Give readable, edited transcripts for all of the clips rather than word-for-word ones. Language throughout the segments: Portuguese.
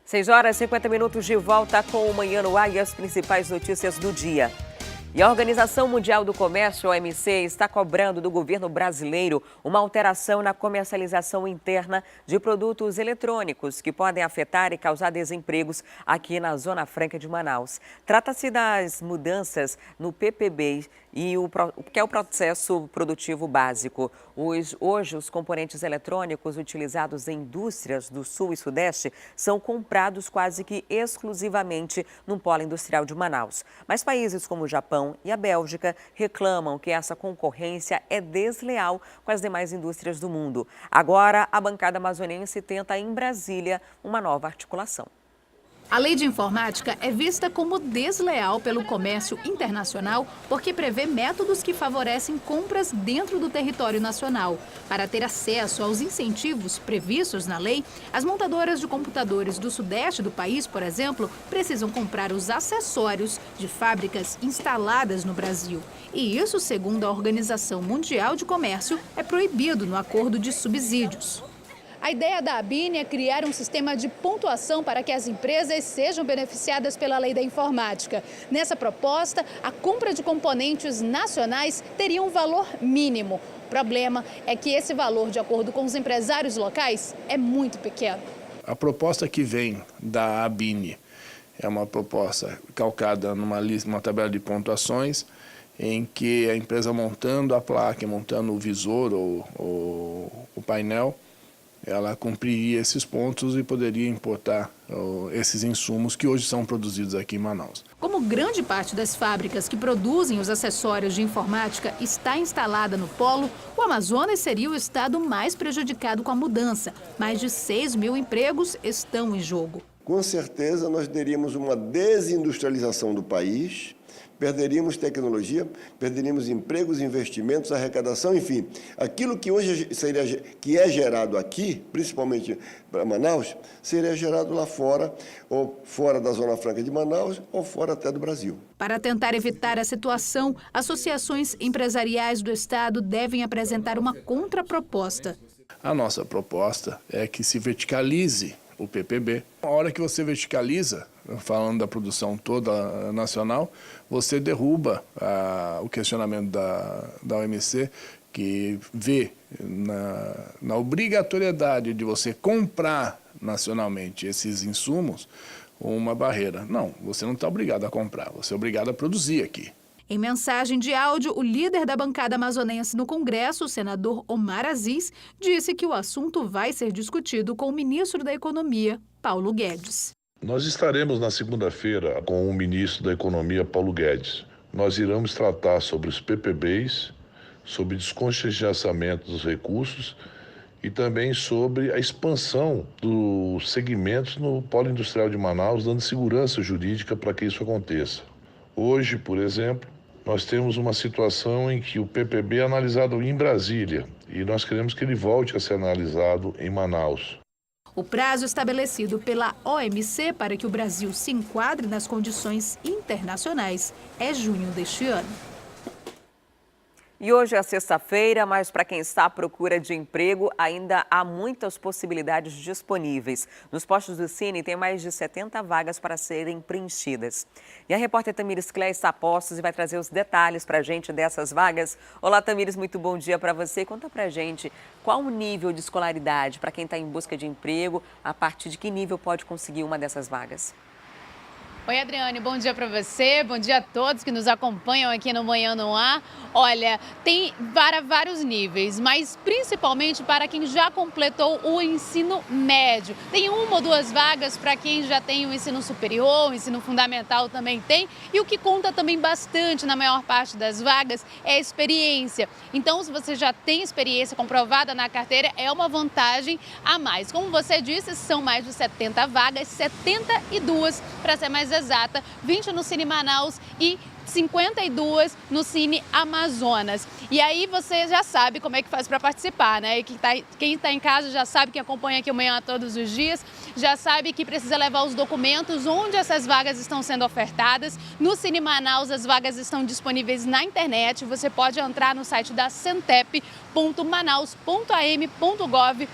6h50 de volta com o Manhã no Ar e as principais notícias do dia. E a Organização Mundial do Comércio, OMC, está cobrando do governo brasileiro uma alteração na comercialização interna de produtos eletrônicos que podem afetar e causar desempregos aqui na Zona Franca de Manaus. Trata-se das mudanças no PPB que é o processo produtivo básico. Hoje, os componentes eletrônicos utilizados em indústrias do Sul e Sudeste são comprados quase que exclusivamente no polo industrial de Manaus. Mas países como o Japão e a Bélgica reclamam que essa concorrência é desleal com as demais indústrias do mundo. Agora, a bancada amazonense tenta em Brasília uma nova articulação. A lei de informática é vista como desleal pelo comércio internacional porque prevê métodos que favorecem compras dentro do território nacional. Para ter acesso aos incentivos previstos na lei, as montadoras de computadores do sudeste do país, por exemplo, precisam comprar os acessórios de fábricas instaladas no Brasil. E isso, segundo a Organização Mundial de Comércio, é proibido no acordo de subsídios. A ideia da ABINE é criar um sistema de pontuação para que as empresas sejam beneficiadas pela lei da informática. Nessa proposta, a compra de componentes nacionais teria um valor mínimo. O problema é que esse valor, de acordo com os empresários locais, é muito pequeno. A proposta que vem da ABINE é uma proposta calcada numa tabela de pontuações, em que a empresa montando a placa, montando o visor ou o painel, ela cumpriria esses pontos e poderia importar esses insumos que hoje são produzidos aqui em Manaus. Como grande parte das fábricas que produzem os acessórios de informática está instalada no polo, o Amazonas seria o estado mais prejudicado com a mudança. Mais de 6 mil empregos estão em jogo. Com certeza nós teríamos uma desindustrialização do país, perderíamos tecnologia, perderíamos empregos, investimentos, arrecadação, enfim. Aquilo que hoje que é gerado aqui, principalmente para Manaus, seria gerado lá fora, ou fora da Zona Franca de Manaus, ou fora até do Brasil. Para tentar evitar a situação, associações empresariais do estado devem apresentar uma contraproposta. A nossa proposta é que se verticalize o PPB. A hora que você verticaliza, falando da produção toda nacional, você derruba o questionamento da OMC, que vê na obrigatoriedade de você comprar nacionalmente esses insumos uma barreira. Não, você não está obrigado a comprar, você é obrigado a produzir aqui. Em mensagem de áudio, o líder da bancada amazonense no Congresso, o senador Omar Aziz, disse que o assunto vai ser discutido com o ministro da Economia, Paulo Guedes. Nós estaremos na segunda-feira com o ministro da Economia, Paulo Guedes. Nós iremos tratar sobre os PPBs, sobre descongestionamento dos recursos e também sobre a expansão dos segmentos no polo industrial de Manaus, dando segurança jurídica para que isso aconteça. Hoje, por exemplo, nós temos uma situação em que o PPB é analisado em Brasília e nós queremos que ele volte a ser analisado em Manaus. O prazo estabelecido pela OMC para que o Brasil se enquadre nas condições internacionais é junho deste ano. E hoje é sexta-feira, mas para quem está à procura de emprego, ainda há muitas possibilidades disponíveis. Nos postos do Cine tem mais de 70 vagas para serem preenchidas. E a repórter Tamires Clé está a postos e vai trazer os detalhes para a gente dessas vagas. Olá, Tamires, muito bom dia para você. Conta para a gente qual o nível de escolaridade para quem está em busca de emprego, a partir de que nível pode conseguir uma dessas vagas. Oi, Adriane, bom dia para você, bom dia a todos que nos acompanham aqui no Manhã no Ar. Olha, tem para vários níveis, mas principalmente para quem já completou o ensino médio. Tem uma ou duas vagas para quem já tem o ensino superior, o ensino fundamental também tem. E o que conta também bastante na maior parte das vagas é a experiência. Então, se você já tem experiência comprovada na carteira, é uma vantagem a mais. Como você disse, são mais de 70 vagas, 72 para ser mais exata, 20 no Cine Manaus e 52 no Cine Amazonas. E aí você já sabe como é que faz para participar, né? E quem está em casa já sabe, quem acompanha aqui o Manhã todos os dias, já sabe que precisa levar os documentos, onde essas vagas estão sendo ofertadas. No Cine Manaus, as vagas estão disponíveis na internet. Você pode entrar no site da centep.manaus.am.gov.br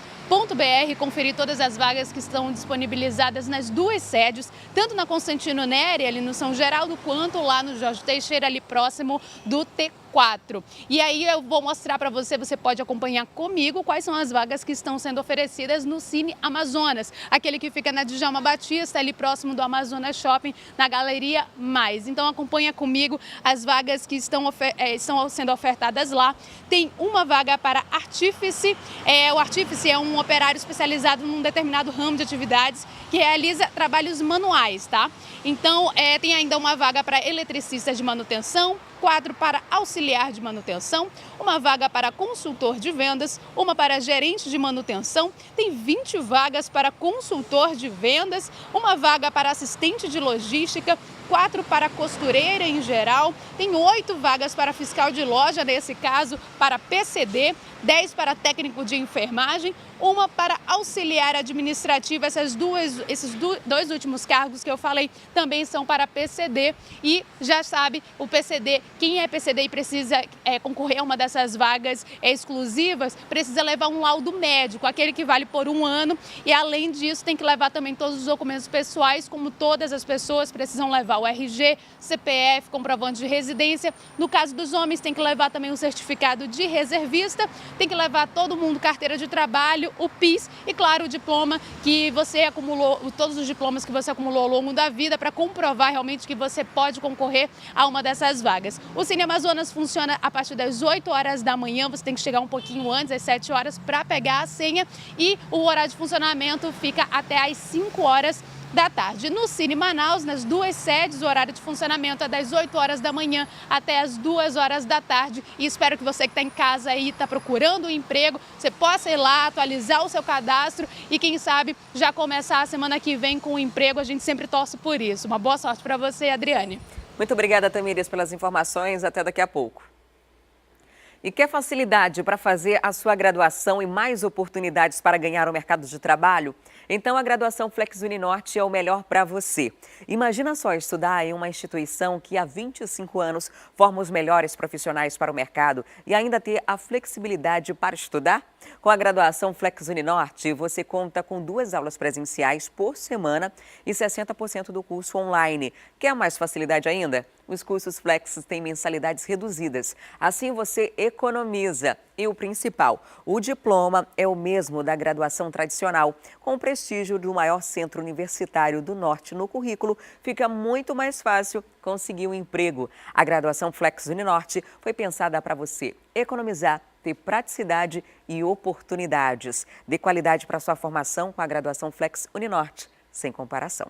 e conferir todas as vagas que estão disponibilizadas nas duas sedes, tanto na Constantino Neri, ali no São Geraldo, quanto lá no Jorge Teixeira, ali próximo do T4. E aí eu vou mostrar para você, você pode acompanhar comigo quais são as vagas que estão sendo oferecidas no Cine Amazonas, aquele que fica na Djalma Batista, ali próximo do Amazonas Shopping, na Galeria Mais. Então acompanha comigo as vagas que estão sendo ofertadas lá. Tem uma vaga para artífice, o artífice é um operário especializado num determinado ramo de atividades que realiza trabalhos manuais, tá? Então tem ainda uma vaga para eletricista de manutenção, 4 para auxiliar de manutenção, uma vaga para consultor de vendas, uma para gerente de manutenção, tem 20 vagas para consultor de vendas, uma vaga para assistente de logística, 4 para costureira em geral, tem 8 vagas para fiscal de loja, nesse caso para PCD, 10 para técnico de enfermagem, uma para auxiliar administrativa. Esses dois últimos cargos que eu falei também são para PCD. E já sabe, o PCD, quem é PCD e precisa concorrer a uma dessas vagas exclusivas, precisa levar um laudo médico, aquele que vale por 1 ano. E além disso, tem que levar também todos os documentos pessoais, como todas as pessoas precisam levar o RG, CPF, comprovante de residência. No caso dos homens, tem que levar também um certificado de reservista, tem que levar todo mundo carteira de trabalho, o PIS e, claro, o diploma que você acumulou, todos os diplomas que você acumulou ao longo da vida para comprovar realmente que você pode concorrer a uma dessas vagas. O Cine Amazonas funciona a partir das 8 horas da manhã, você tem que chegar um pouquinho antes, às 7 horas, para pegar a senha, e o horário de funcionamento fica até às 5 horas da tarde. No Cine Manaus, nas duas sedes, o horário de funcionamento é das 8 horas da manhã até as 2 horas da tarde. E espero que você que está em casa aí, está procurando um emprego, você possa ir lá, atualizar o seu cadastro e, quem sabe, já começar a semana que vem com um emprego. A gente sempre torce por isso. Uma boa sorte para você, Adriane. Muito obrigada, Tamires, pelas informações. Até daqui a pouco. E quer facilidade para fazer a sua graduação e mais oportunidades para ganhar o mercado de trabalho? Então a graduação Flex Uninorte é o melhor para você. Imagina só estudar em uma instituição que há 25 anos forma os melhores profissionais para o mercado e ainda ter a flexibilidade para estudar? Com a graduação Flex Uninorte, você conta com 2 aulas presenciais por semana e 60% do curso online. Quer mais facilidade ainda? Os cursos Flex têm mensalidades reduzidas. Assim você economiza. E o principal, o diploma é o mesmo da graduação tradicional. Com o prestígio do maior centro universitário do Norte no currículo, fica muito mais fácil conseguir um emprego. A graduação Flex Uninorte foi pensada para você economizar, ter praticidade e oportunidades. Dê qualidade para sua formação com a graduação Flex Uninorte, sem comparação.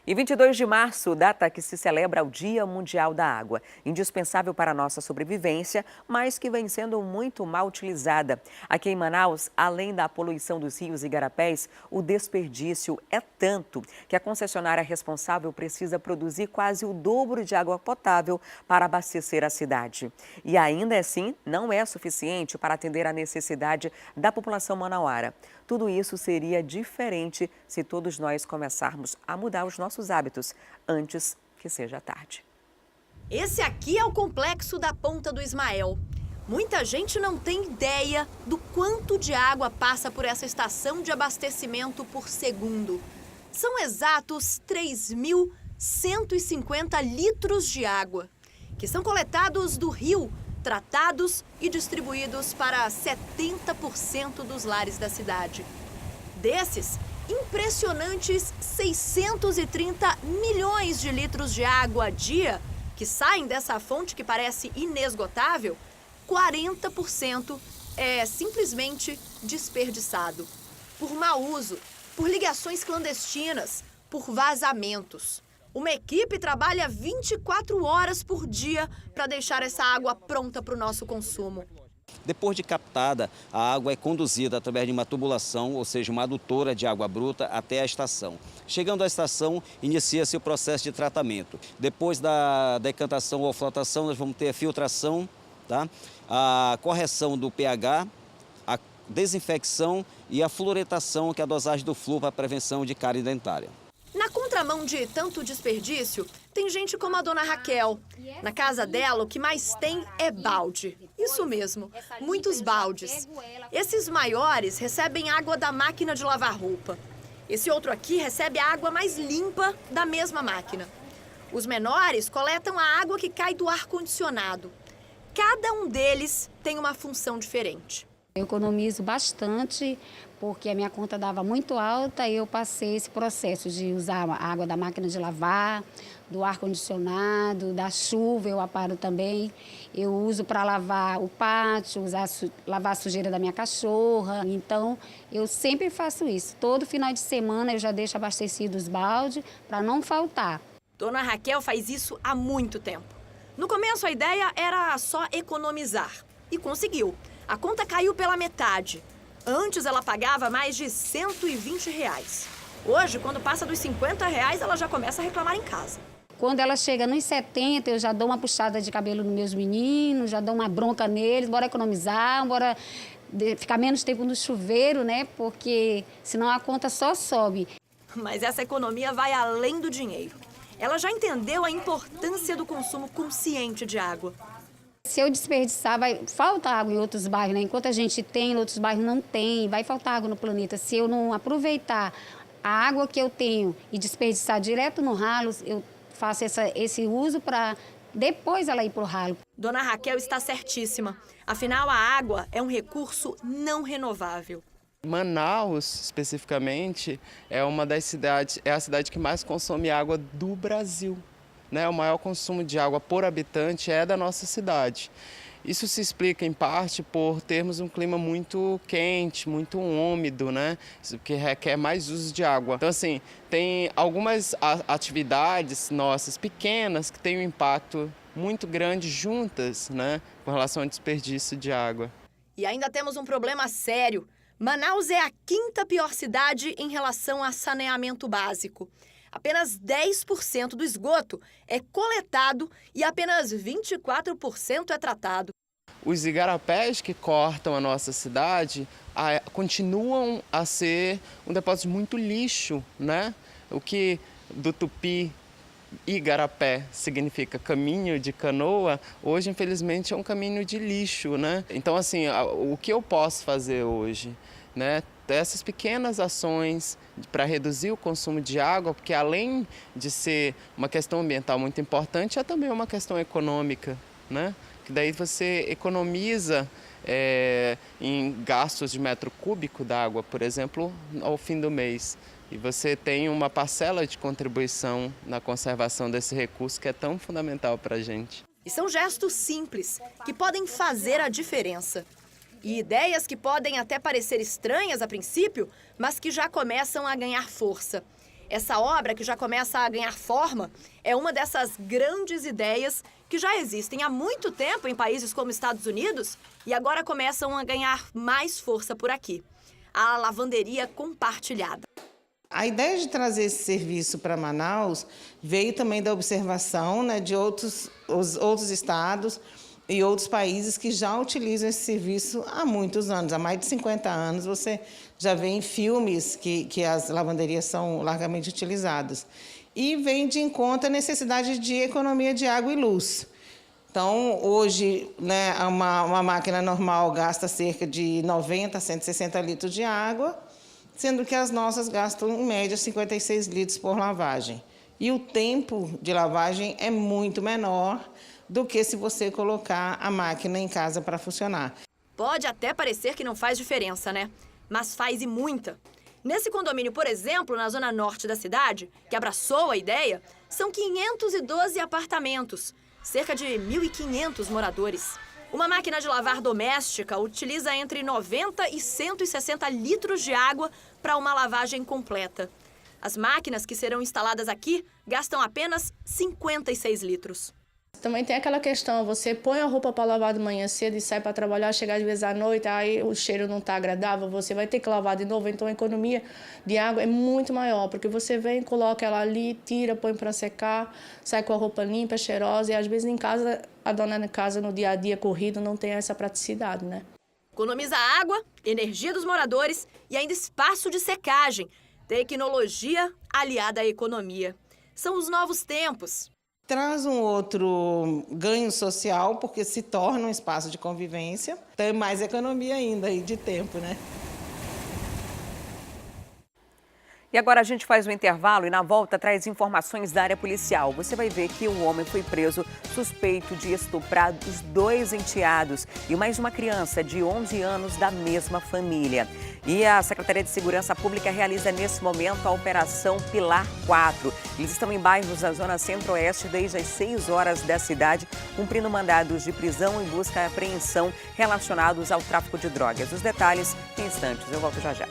E 22 de março, data que se celebra o Dia Mundial da Água, indispensável para a nossa sobrevivência, mas que vem sendo muito mal utilizada. Aqui em Manaus, além da poluição dos rios e igarapés, o desperdício é tanto que a concessionária responsável precisa produzir quase o dobro de água potável para abastecer a cidade. E ainda assim, não é suficiente para atender a necessidade da população manauara. Tudo isso seria diferente se todos nós começarmos a mudar os nossos hábitos antes que seja tarde. Esse aqui é o complexo da Ponta do Ismael. Muita gente não tem ideia do quanto de água passa por essa estação de abastecimento por segundo. São exatos 3.150 litros de água, que são coletados do rio, tratados e distribuídos para 70% dos lares da cidade. Desses, impressionantes 630 milhões de litros de água a dia que saem dessa fonte que parece inesgotável, 40% é simplesmente desperdiçado. Por mau uso, por ligações clandestinas, por vazamentos. Uma equipe trabalha 24 horas por dia para deixar essa água pronta para o nosso consumo. Depois de captada, a água é conduzida através de uma tubulação, ou seja, uma adutora de água bruta, até a estação. Chegando à estação, inicia-se o processo de tratamento. Depois da decantação ou flotação, nós vamos ter a filtração, tá? A correção do pH, a desinfecção e a fluoretação, que é a dosagem do flúor para a prevenção de cárie dentária. Na contramão de tanto desperdício, Tem gente como a dona Raquel. Na casa dela, o que mais tem é balde. Isso mesmo, muitos baldes. Esses maiores recebem água da máquina de lavar roupa. Esse outro aqui recebe a água mais limpa da mesma máquina. Os menores coletam a água que cai do ar-condicionado. Cada um deles tem uma função diferente. Eu economizo bastante, porque a minha conta dava muito alta e eu passei esse processo de usar a água da máquina de lavar, do ar-condicionado, da chuva, eu aparo também. Eu uso para lavar o pátio, lavar a sujeira da minha cachorra. Então, eu sempre faço isso. Todo final de semana eu já deixo abastecido os baldes para não faltar. Dona Raquel faz isso há muito tempo. No começo, a ideia era só economizar. E conseguiu. A conta caiu pela metade. Antes, ela pagava mais de R$120. Hoje, quando passa dos R$50, ela já começa a reclamar em casa. Quando ela chega nos 70, eu já dou uma puxada de cabelo nos meus meninos, já dou uma bronca neles, bora economizar, bora ficar menos tempo no chuveiro, né? Porque senão a conta só sobe. Mas essa economia vai além do dinheiro. Ela já entendeu a importância do consumo consciente de água. Se eu desperdiçar, vai faltar água em outros bairros, né? Enquanto a gente tem, em outros bairros não tem, vai faltar água no planeta. Se eu não aproveitar a água que eu tenho e desperdiçar direto no ralo, eu faço esse uso para depois ela ir para o ralo. Dona Raquel está certíssima. Afinal, a água é um recurso não renovável. Manaus, especificamente, é a cidade que mais consome água do Brasil. Né? O maior consumo de água por habitante é da nossa cidade. Isso se explica, em parte, por termos um clima muito quente, muito úmido, né? Isso que requer mais uso de água. Então, assim, tem algumas atividades nossas pequenas que têm um impacto muito grande juntas, né? Com relação ao desperdício de água. E ainda temos um problema sério. Manaus é a 5ª pior cidade em relação a saneamento básico. Apenas 10% do esgoto é coletado e apenas 24% é tratado. Os igarapés que cortam a nossa cidade continuam a ser um depósito de muito lixo, né? O que do tupi igarapé significa caminho de canoa, hoje infelizmente é um caminho de lixo, né? Então, assim, o que eu posso fazer hoje, né? Essas pequenas ações para reduzir o consumo de água, porque além de ser uma questão ambiental muito importante, é também uma questão econômica, né? Que daí você economiza em gastos de metro cúbico d'água, por exemplo, ao fim do mês. E você tem uma parcela de contribuição na conservação desse recurso que é tão fundamental para a gente. E são gestos simples que podem fazer a diferença. E ideias que podem até parecer estranhas a princípio, mas que já começam a ganhar força. Essa obra, que já começa a ganhar forma, é uma dessas grandes ideias que já existem há muito tempo em países como Estados Unidos e agora começam a ganhar mais força por aqui. A lavanderia compartilhada. A ideia de trazer esse serviço para Manaus veio também da observação, né, de outros estados e outros países que já utilizam esse serviço há muitos anos. Há mais de 50 anos você já vê em filmes que as lavanderias são largamente utilizadas. E vem de encontro a necessidade de economia de água e luz. Então, hoje, né, uma máquina normal gasta cerca de 90 a 160 litros de água, sendo que as nossas gastam, em média, 56 litros por lavagem. E o tempo de lavagem é muito menor do que se você colocar a máquina em casa para funcionar. Pode até parecer que não faz diferença, né? Mas faz e muita. Nesse condomínio, por exemplo, na zona norte da cidade, que abraçou a ideia, são 512 apartamentos, cerca de 1.500 moradores. Uma máquina de lavar doméstica utiliza entre 90 e 160 litros de água para uma lavagem completa. As máquinas que serão instaladas aqui gastam apenas 56 litros. Também tem aquela questão, você põe a roupa para lavar de manhã cedo e sai para trabalhar, chega às vezes à noite, aí o cheiro não está agradável, você vai ter que lavar de novo, então a economia de água é muito maior, porque você vem, coloca ela ali, tira, põe para secar, sai com a roupa limpa, cheirosa, e às vezes em casa, a dona de casa no dia a dia corrido não tem essa praticidade, né? Economiza água, energia dos moradores e ainda espaço de secagem. Tecnologia aliada à economia. São os novos tempos. Traz um outro ganho social, porque se torna um espaço de convivência. Tem mais economia ainda aí de tempo, né? E agora a gente faz um intervalo e na volta traz informações da área policial. Você vai ver que um homem foi preso suspeito de estuprar os 2 enteados e mais uma criança de 11 anos da mesma família. E a Secretaria de Segurança Pública realiza nesse momento a Operação Pilar 4. Eles estão em bairros da zona centro-oeste desde as 6 horas da cidade, cumprindo mandados de prisão e busca e apreensão relacionados ao tráfico de drogas. Os detalhes em instantes. Eu volto já já.